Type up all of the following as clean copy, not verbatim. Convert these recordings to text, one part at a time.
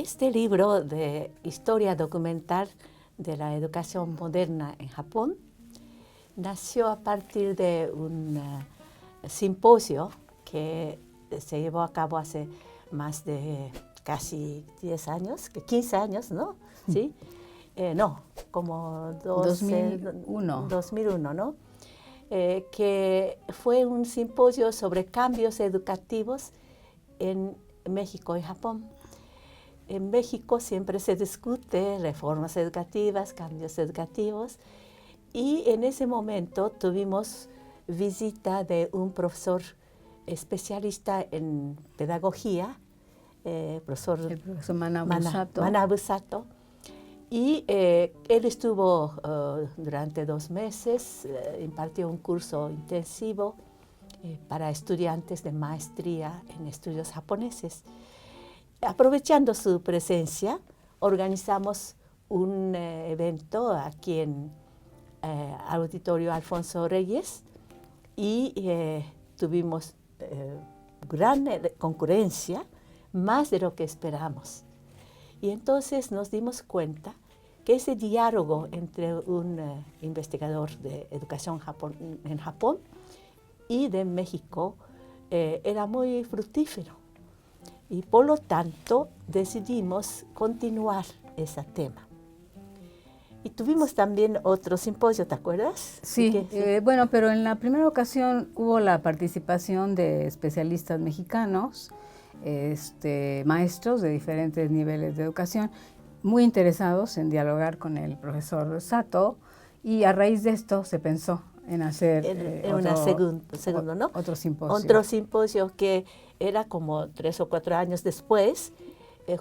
Este libro de historia documental de la educación moderna en Japón nació a partir de un simposio que se llevó a cabo hace más de casi 10 años, 15 años, ¿no? ¿Sí? No, como 2001, ¿no? Que fue un simposio sobre cambios educativos en México y Japón. En México siempre se discute reformas educativas, cambios educativos, y en ese momento tuvimos visita de un profesor especialista en pedagogía, el profesor Manabu Sato, y él estuvo durante 2 meses, impartió un curso intensivo para estudiantes de maestría en estudios japoneses. Aprovechando su presencia, organizamos un evento aquí en Auditorio Alfonso Reyes y tuvimos gran concurrencia, más de lo que esperamos. Y entonces nos dimos cuenta que ese diálogo entre un investigador de educación en Japón y de México era muy fructífero. Y por lo tanto decidimos continuar ese tema. Y tuvimos también otro simposio, ¿te acuerdas? Sí, bueno, pero en la primera ocasión hubo la participación de especialistas mexicanos, maestros de diferentes niveles de educación, muy interesados en dialogar con el profesor Sato, y a raíz de esto se pensó en hacer otro simposio. Otro simposio que era como 3 o 4 años después,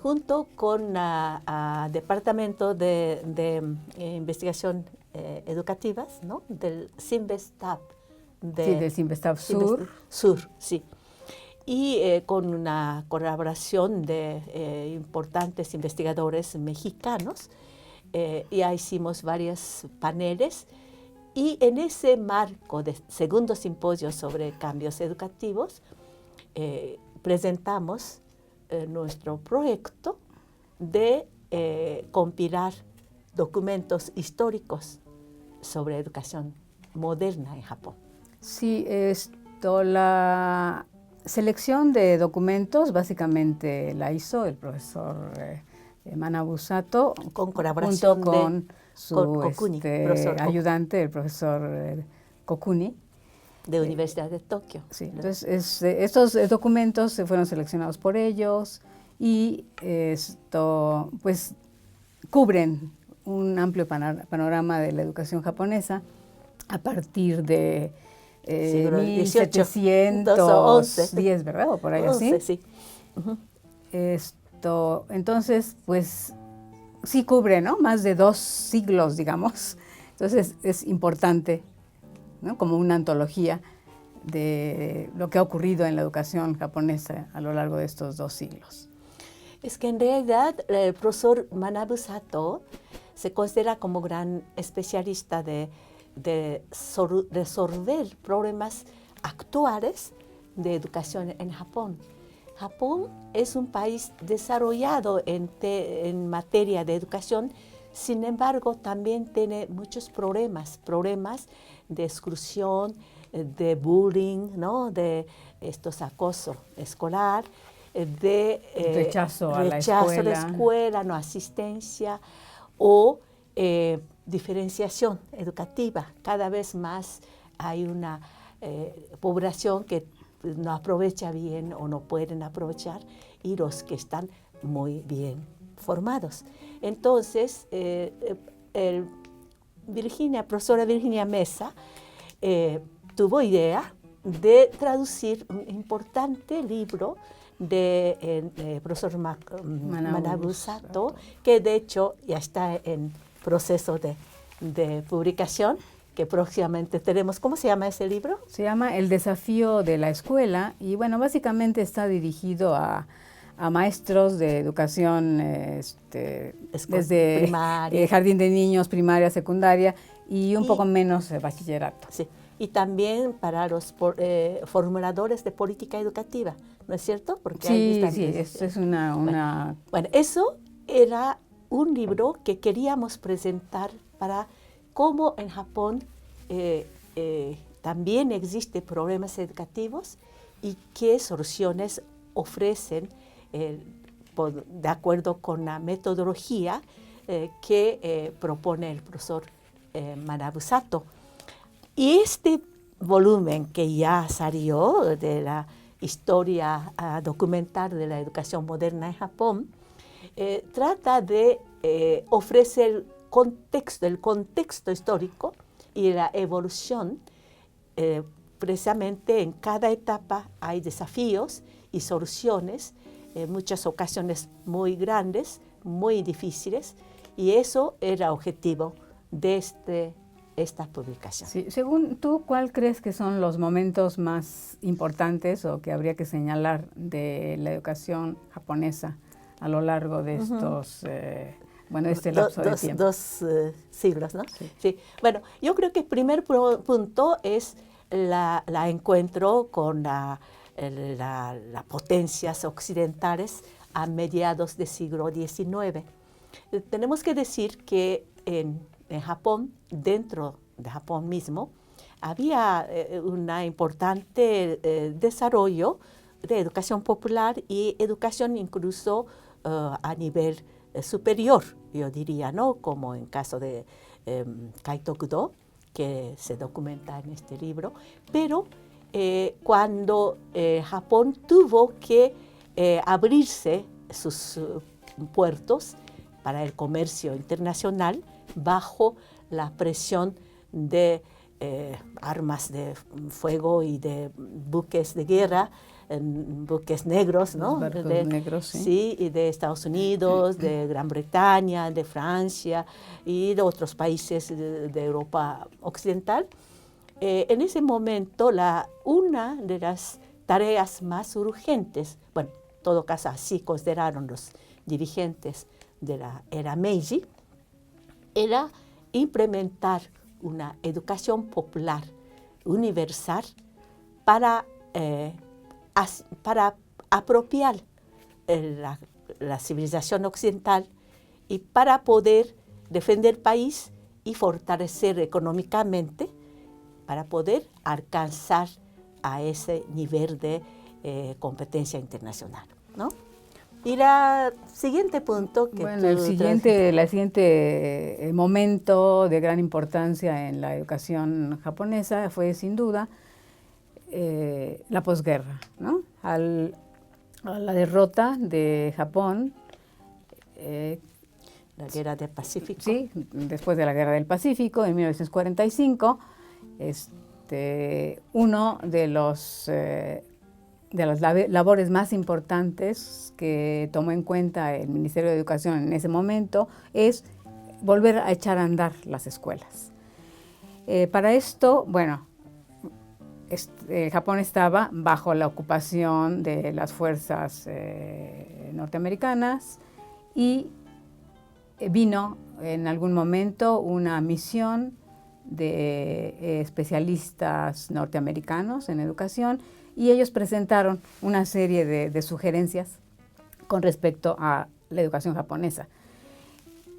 junto con el Departamento de Investigación Educativas, ¿no? Del CINVESTAB. Del CINVESTAB Sur. Sí. Y con una colaboración de importantes investigadores mexicanos. Ya hicimos varios paneles. Y en ese marco de segundo simposio sobre cambios educativos, presentamos nuestro proyecto de compilar documentos históricos sobre educación moderna en Japón. Sí, la selección de documentos básicamente la hizo el profesor Manabu Sato, con colaboración junto con su Kokuni, ayudante, el profesor Kokuni. De Universidad de Tokio. Sí, entonces estos documentos se fueron seleccionados por ellos y pues cubren un amplio panorama de la educación japonesa a partir de 1710, ¿verdad? O por ahí 11, así. Sí. Uh-huh. Entonces, pues sí cubre, ¿no? Más de 2 siglos, digamos. Entonces es importante, ¿no? Como una antología de lo que ha ocurrido en la educación japonesa a lo largo de estos 2 siglos. Es que en realidad el profesor Manabu Sato se considera como gran especialista de resolver problemas actuales de educación en Japón. Japón es un país desarrollado en materia de educación, sin embargo también tiene muchos problemas de exclusión, de bullying, ¿no? De acoso escolar, de rechazo a la escuela, no asistencia o diferenciación educativa. Cada vez más hay una población que no aprovecha bien o no pueden aprovechar, y los que están muy bien formados. Entonces, profesora Virginia Mesa tuvo idea de traducir un importante libro de profesor Manabu Sato, que de hecho ya está en proceso de publicación, que próximamente tenemos. ¿Cómo se llama ese libro? Se llama El desafío de la escuela, y bueno, básicamente está dirigido a maestros de educación desde jardín de niños, primaria, secundaria y un poco menos bachillerato. Sí. y también para los formuladores de política educativa, ¿no es cierto? Porque sí, es una... Bueno, eso era un libro que queríamos presentar para cómo en Japón también existen problemas educativos y qué soluciones ofrecen de acuerdo con la metodología que propone el profesor Manabu Sato. Y este volumen que ya salió de la historia documental de la educación moderna en Japón, trata de ofrecer el contexto histórico y la evolución. Precisamente en cada etapa hay desafíos y soluciones, en muchas ocasiones muy grandes, muy difíciles, y eso era objetivo de esta publicación. Sí, según tú, ¿cuál crees que son los momentos más importantes o que habría que señalar de la educación japonesa a lo largo de estos, este lapso de tiempo? Dos siglos, ¿no? Sí. Sí. Bueno, yo creo que el primer punto es la encuentro con las potencias occidentales a mediados del siglo XIX. Tenemos que decir que en Japón, dentro de Japón mismo, había un importante desarrollo de educación popular y educación incluso a nivel superior, yo diría, ¿no? Como en caso de Kaitokudo, que se documenta en este libro, pero cuando Japón tuvo que abrirse sus puertos para el comercio internacional bajo la presión de armas de fuego y de buques de guerra, buques negros, ¿no? Los barcos negros, sí. Sí, y de Estados Unidos, de Gran Bretaña, de Francia y de otros países de Europa Occidental. En ese momento, una de las tareas más urgentes, bueno, en todo caso así consideraron los dirigentes de la era Meiji, era implementar una educación popular universal para apropiar la civilización occidental y para poder defender el país y fortalecer económicamente para poder alcanzar a ese nivel de competencia internacional, ¿no? Y el siguiente punto que el siguiente momento de gran importancia en la educación japonesa fue sin duda la posguerra, ¿no? A la derrota de Japón. La guerra del Pacífico. Sí, después de la guerra del Pacífico, en 1945, uno de las labores más importantes que tomó en cuenta el Ministerio de Educación en ese momento es volver a echar a andar las escuelas. Para esto, Japón estaba bajo la ocupación de las fuerzas norteamericanas y vino en algún momento una misión de especialistas norteamericanos en educación y ellos presentaron una serie de sugerencias con respecto a la educación japonesa.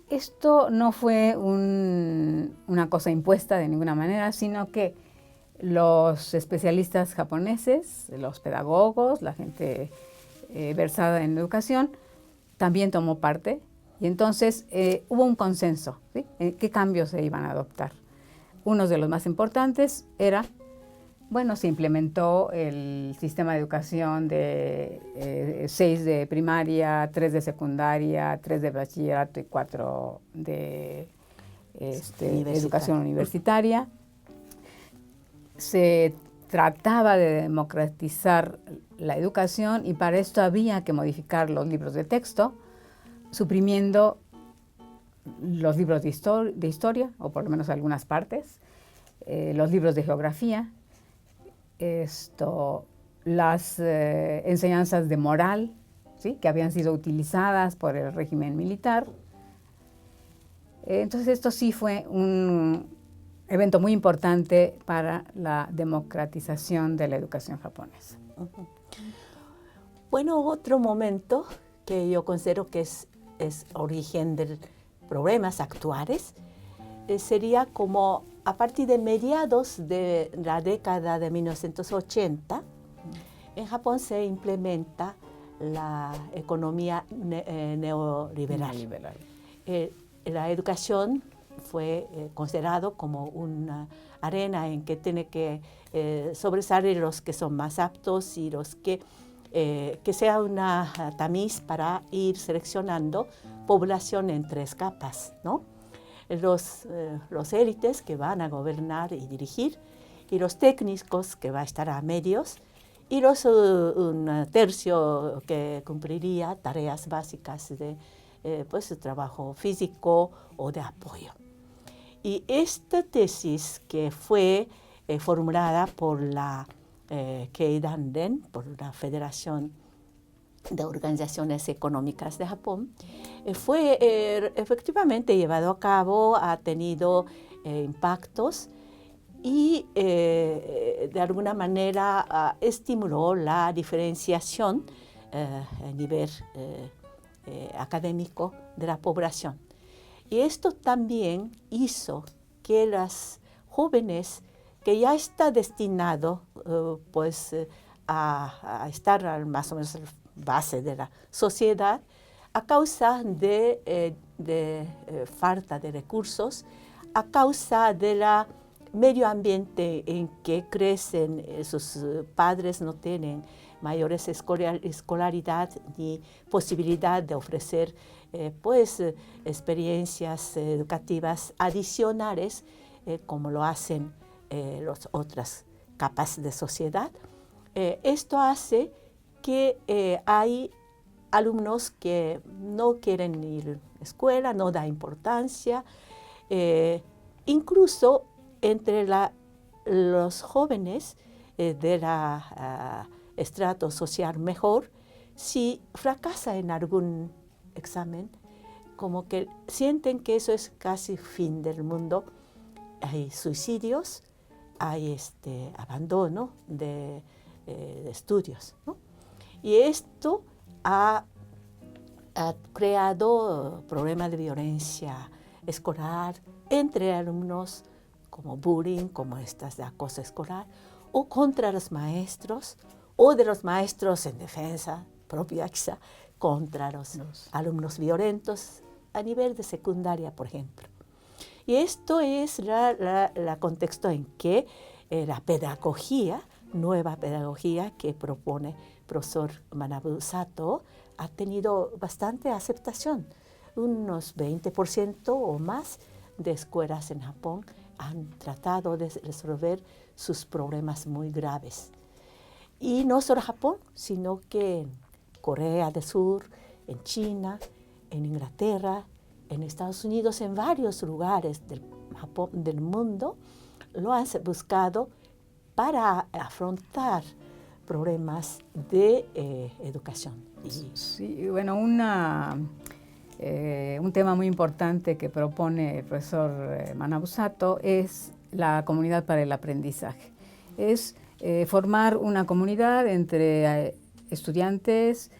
Esto no fue una cosa impuesta de ninguna manera, sino que los especialistas japoneses, los pedagogos, la gente versada en educación, también tomó parte y entonces hubo un consenso, ¿sí? ¿En qué cambios se iban a adoptar? Uno de los más importantes era, se implementó el sistema de educación de 6 de primaria, 3 de secundaria, 3 de bachillerato y 4 de educación universitaria. Se trataba de democratizar la educación y para esto había que modificar los libros de texto, suprimiendo los libros de historia, o por lo menos algunas partes, los libros de geografía, las enseñanzas de moral, ¿sí? Que habían sido utilizadas por el régimen militar. Entonces esto sí fue evento muy importante para la democratización de la educación japonesa. Bueno, otro momento que yo considero que es origen de problemas actuales sería como a partir de mediados de la década de 1980, en Japón se implementa la economía neoliberal. La educación fue considerado como una arena en que tiene que sobresalir los que son más aptos y los que sea una tamiz para ir seleccionando población en tres capas, ¿no? Los élites que van a gobernar y dirigir, y los técnicos que va a estar a medios, y un tercio que cumpliría tareas básicas de pues, trabajo físico o de apoyo. Y esta tesis que fue formulada por la Keidanren, por la Federación de Organizaciones Económicas de Japón, fue efectivamente llevado a cabo, ha tenido impactos y de alguna manera estimuló la diferenciación a nivel académico de la población. Y esto también hizo que las jóvenes que ya está destinado a estar más o menos en la base de la sociedad, a causa de falta de recursos, a causa de la medio ambiente en que crecen, sus padres no tienen mayores escolaridad ni posibilidad de ofrecer experiencias educativas adicionales como lo hacen las otras capas de sociedad. Esto hace que hay alumnos que no quieren ir a escuela, no da importancia, incluso entre los jóvenes de la estrato social mejor, si fracasa en algún examen, como que sienten que eso es casi fin del mundo. Hay suicidios, hay abandono de estudios, ¿no? Y esto ha creado problemas de violencia escolar entre alumnos, como bullying, como estas de acoso escolar, o contra los maestros, o de los maestros en defensa propia, quizá, contra los alumnos violentos a nivel de secundaria, por ejemplo. Y esto es el contexto en que la pedagogía, nueva pedagogía que propone el profesor Manabu Sato, ha tenido bastante aceptación. Unos 20% o más de escuelas en Japón han tratado de resolver sus problemas muy graves. Y no solo Japón, sino que en Corea del Sur, en China, en Inglaterra, en Estados Unidos, en varios lugares del mundo, lo han buscado para afrontar problemas de educación. Sí, bueno, un tema muy importante que propone el profesor Manabu Sato es la comunidad para el aprendizaje. Es formar una comunidad entre estudiantes,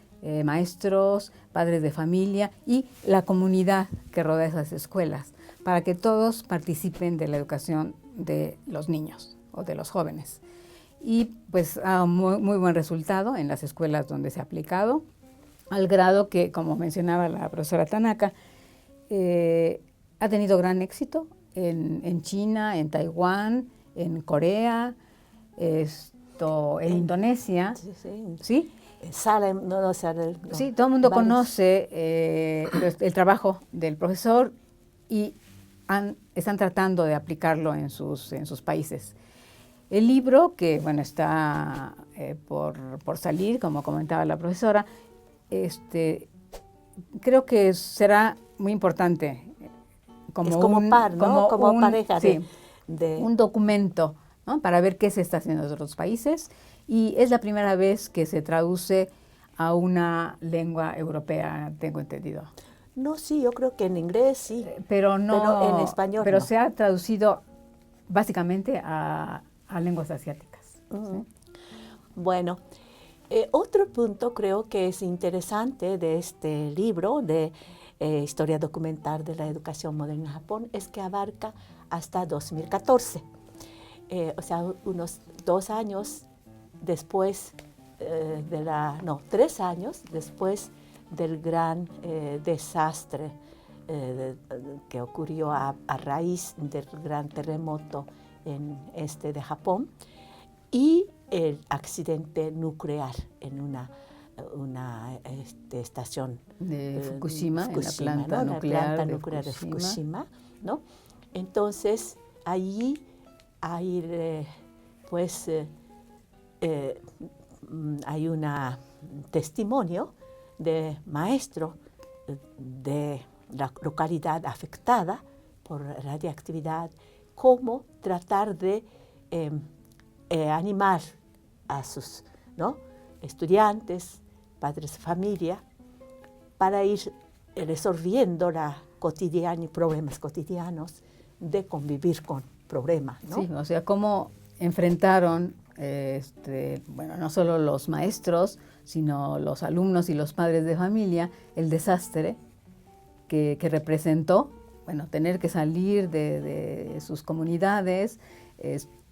maestros, padres de familia y la comunidad que rodea esas escuelas, para que todos participen de la educación de los niños o de los jóvenes. Y pues ha muy buen resultado en las escuelas donde se ha aplicado, al grado que, como mencionaba la profesora Tanaka, ha tenido gran éxito en China, en Taiwán, en Corea, en Indonesia. ¿Sí? Salem, no. Sí, todo el mundo conoce el trabajo del profesor y están tratando de aplicarlo en sus países. El libro, que bueno, está por salir, como comentaba la profesora, creo que será muy importante. Es como par, ¿no? Como pareja un documento, ¿no? Para ver qué se está haciendo en otros países. Y es la primera vez que se traduce a una lengua europea, tengo entendido. No, sí, yo creo que en inglés sí. Pero en español pero no. se ha traducido básicamente a lenguas asiáticas. ¿Sí? Bueno, otro punto creo que es interesante de este libro de Historia documental de la educación moderna en Japón es que abarca hasta 2014, o sea, unos 2 años después 3 años después del gran desastre que ocurrió a raíz del gran terremoto en este de Japón y el accidente nuclear en una estación de Fukushima, en la planta ¿no? nuclear de Fukushima, ¿no? Entonces, allí hay, hay un testimonio de maestro de la localidad afectada por radiactividad, cómo tratar de animar a sus estudiantes, padres de familia, para ir resolviendo problemas cotidianos de convivir con problemas, ¿no? Sí, o sea, cómo enfrentaron, bueno, no solo los maestros, sino los alumnos y los padres de familia, el desastre que representó, bueno, tener que salir de sus comunidades,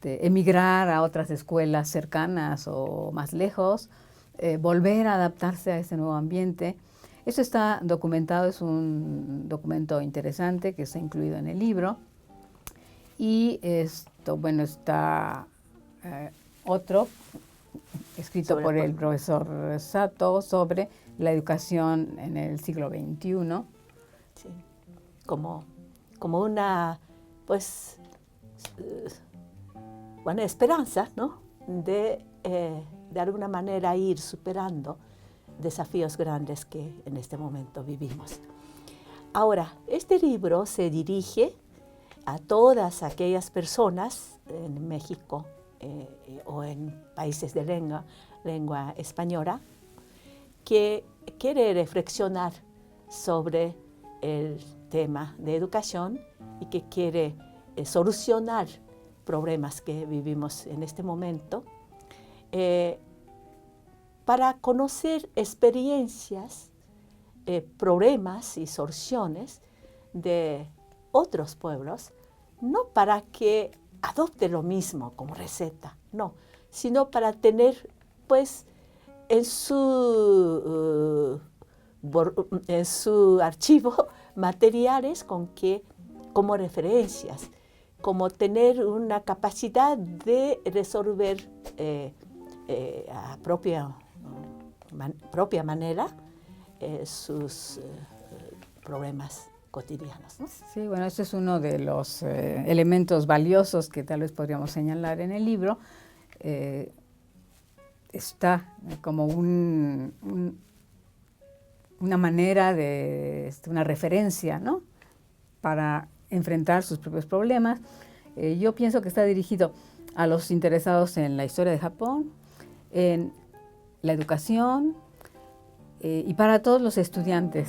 emigrar a otras escuelas cercanas o más lejos, volver a adaptarse a ese nuevo ambiente. Eso está documentado, es un documento interesante que está incluido en el libro. Y bueno, está otro escrito por el profesor Sato sobre la educación en el siglo XXI. Sí, como una, pues, buena esperanza, ¿no? De alguna manera ir superando desafíos grandes que en este momento vivimos. Ahora, este libro se dirige a todas aquellas personas en México o en países de lengua española que quiere reflexionar sobre el tema de educación y que quiere solucionar problemas que vivimos en este momento, para conocer experiencias, problemas y soluciones de otros pueblos, no para que adopte lo mismo como receta, no, sino para tener, pues, en su archivo materiales como referencias, como tener una capacidad de resolver a propia manera sus problemas cotidianos, ¿no? Sí, bueno, este es uno de los elementos valiosos que tal vez podríamos señalar en el libro. Está como una manera una referencia, ¿no?, para enfrentar sus propios problemas. Yo pienso que está dirigido a los interesados en la historia de Japón, en la educación y para todos los estudiantes.